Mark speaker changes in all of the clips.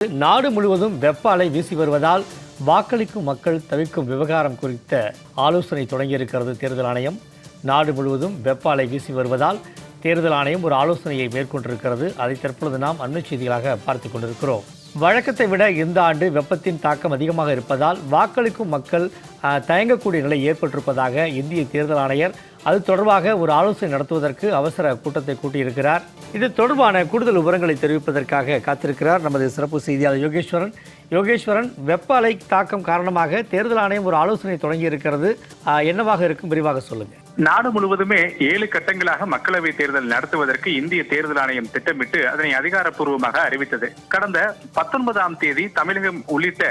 Speaker 1: நாடு முழுவதும் வெப்ப அலை வீசி வருவதால் வாக்களிக்கும் மக்கள் தவிர்க்கும் விவகாரம் குறித்த ஆலோசனை தொடங்கியிருக்கிறது தேர்தல் ஆணையம். நாடு முழுவதும் வெப்ப அலை வீசி வருவதால் தேர்தல் ஆணையம் ஒரு ஆலோசனையை மேற்கொண்டிருக்கிறது. அதை தற்பொழுது நாம் அண்மை செய்திகளாக பார்த்து கொண்டிருக்கிறோம். வழக்கத்தை விட இந்த ஆண்டு வெப்பத்தின் தாக்கம் அதிகமாக இருப்பதால் வாக்களிக்கும் மக்கள் தயங்கக்கூடிய நிலை ஏற்பட்டிருப்பதாக இந்திய தேர்தல் ஆணையர் அது தொடர்பாக ஒரு ஆலோசனை நடத்துவதற்கு அவசர கூட்டத்தை கூட்டியிருக்கிறார். இது தொடர்பான கூடுதல் விவரங்களை தெரிவிப்பதற்காக காத்திருக்கிறார் நமது சிறப்பு செய்தியாளர் யோகேஸ்வரன். யோகேஸ்வரன், வெப்ப அலை தாக்கம் காரணமாக தேர்தல் ஆணையம் ஒரு ஆலோசனை தொடங்கி இருக்கிறது. என்னவாக இருக்கும், விரிவாக சொல்லுங்க.
Speaker 2: நாடு முழுவதுமே 7 கட்டங்களாக மக்களவை தேர்தல் நடத்துவதற்கு இந்திய தேர்தல் ஆணையம் திட்டமிட்டு அதனை அதிகாரப்பூர்வமாக அறிவித்தது. கடந்த 19ஆம் தேதி தமிழகம் உள்ளிட்ட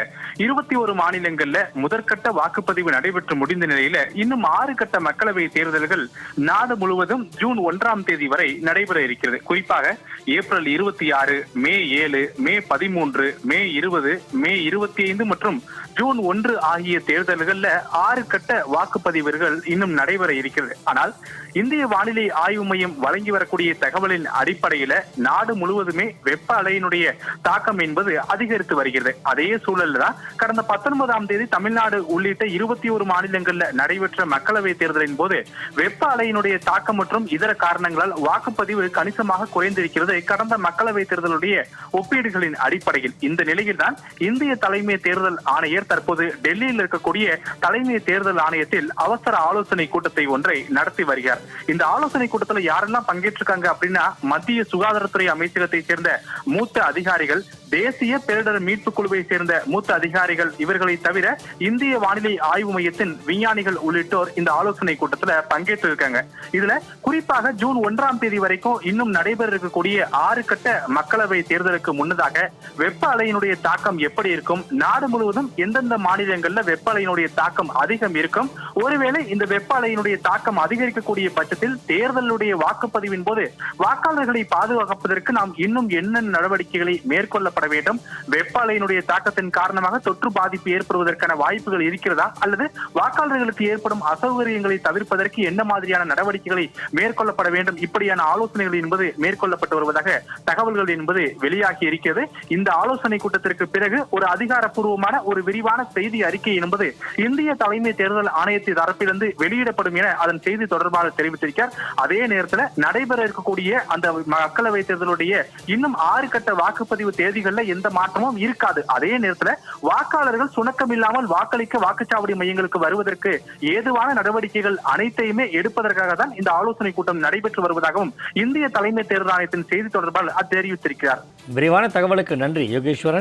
Speaker 2: 21 மாநிலங்கள்ல முதற்கட்ட வாக்குப்பதிவு நடைபெற்று முடிந்த நிலையில இன்னும் 6 கட்ட மக்களவை தேர்தல்கள் நாடு முழுவதும் ஜூன் 1ஆம் தேதி வரை நடைபெற இருக்கிறது. குறிப்பாக ஏப்ரல் 26, மே 7, மே 13, மே 20, மே 25 மற்றும் ஜூன் 1 ஆகிய தேர்தல்கள்ல 6 கட்ட வாக்குப்பதிவுகள் இன்னும் நடைபெற இருக்கிறது. ஆனால் இந்திய வானிலை ஆய்வு மையம் வழங்கி வரக்கூடிய தகவலின் அடிப்படையில நாடு முழுவதுமே வெப்ப அலையினுடைய தாக்கம் என்பது அதிகரித்து வருகிறது. அதே சூழல்ல தான் கடந்த 19ஆம் தேதி தமிழ்நாடு உள்ளிட்ட 21 மாநிலங்கள்ல நடைபெற்ற மக்களவை தேர்தலின் போது வெப்ப அலையினுடைய தாக்கம் மற்றும் இதர காரணங்களால் வாக்குப்பதிவு கணிசமாக குறைந்திருக்கிறது கடந்த மக்களவை தேர்தலுடைய ஒப்பீடுகளின் அடிப்படையில். இந்த நிலையில் தான் இந்திய தலைமை தேர்தல் ஆணையர் தற்போது டெல்லியில் இருக்கக்கூடிய தலைமை தேர்தல் ஆணையத்தில் அவசர ஆலோசனை கூட்டத்தை ஒன்றை நடத்தி வருகிறார். இந்த ஆலோசனை கூட்டத்தில் யாரெல்லாம் பங்கேற்றிருக்காங்க அப்படின்னா, மத்திய சுகாதாரத்துறை அமைச்சகத்தை சேர்ந்த மூத்த அதிகாரிகள், தேசிய பேரிடர் மீட்பு குழுவை சேர்ந்த மூத்த அதிகாரிகள், இவர்களை தவிர இந்திய வானிலை ஆய்வு மையத்தின் விஞ்ஞானிகள் உள்ளிட்டோர் இந்த ஆலோசனை கூட்டத்தில் பங்கேற்று இருக்காங்க. இதுல குறிப்பாக ஜூன் 1ஆம் தேதி வரைக்கும் இன்னும் நடைபெற இருக்கக்கூடிய 6 கட்ட மக்களவை தேர்தலுக்கு முன்னதாக வெப்ப அலையினுடைய தாக்கம் எப்படி இருக்கும், நாடு முழுவதும் எந்தெந்த மாநிலங்கள்ல வெப்ப அலையினுடைய தாக்கம் அதிகம் இருக்கும், ஒருவேளை இந்த வெப்ப அலையினுடைய தாக்கம் அதிகரிக்கக்கூடிய பட்சத்தில் தேர்தலுடைய வாக்குப்பதிவின் போது வாக்காளர்களை பாதுகாப்பதற்கு நாம் இன்னும் என்ன நடவடிக்கைகளை மேற்கொள்ள வேண்டும், வெப்ப அலையினுடைய தாக்கத்தின் காரணமாக தொற்று பாதிப்பு ஏற்படுவதற்கான வாய்ப்புகள் இருக்கிறதா, அல்லது வாக்காளர்களுக்கு ஏற்படும் அசௌகரியங்களை தவிர்ப்பதற்கு என்ன மாதிரியான நடவடிக்கைகளை மேற்கொள்ளப்பட வேண்டும், இப்படியான ஆலோசனைகள் என்பது மேற்கொள்ளப்பட்டு வருவதாக தகவல்கள் என்பது வெளியாகி இருக்கிறது. இந்த ஆலோசனை கூட்டத்திற்கு பிறகு ஒரு அதிகாரப்பூர்வமான ஒரு விரிவான செய்தி அறிக்கை என்பது இந்திய தலைமை தேர்தல் ஆணையத்தின் தரப்பிலிருந்து வெளியிடப்படும் என அதன் செய்தி தொடர்பாக தெரிவித்திருக்கிறார். அதே நேரத்தில் நடைபெற இருக்கக்கூடிய அந்த மக்களவை தேர்தலுடைய இன்னும் 6 கட்ட வாக்குப்பதிவு தேதிகள் எந்த மாற்றமும் இருக்காது. அதே நேரத்தில் வாக்காளர்கள் சுணக்கம் இல்லாமல் வாக்களிக்க வாக்குச்சாவடி மையங்களுக்கு வருவதற்கு ஏதுவான நடவடிக்கைகள் அனைத்தையுமே எடுப்பதற்காக தான் இந்த ஆலோசனை கூட்டம் நடைபெற்று வருவதாகவும் இந்திய தலைமை தேர்தல் ஆணையத்தின் செய்தி தொடர்பால் தெரிவித்திருக்கிறார்.
Speaker 1: விரிவான தகவலுக்கு நன்றி யோகேஸ்வரன்.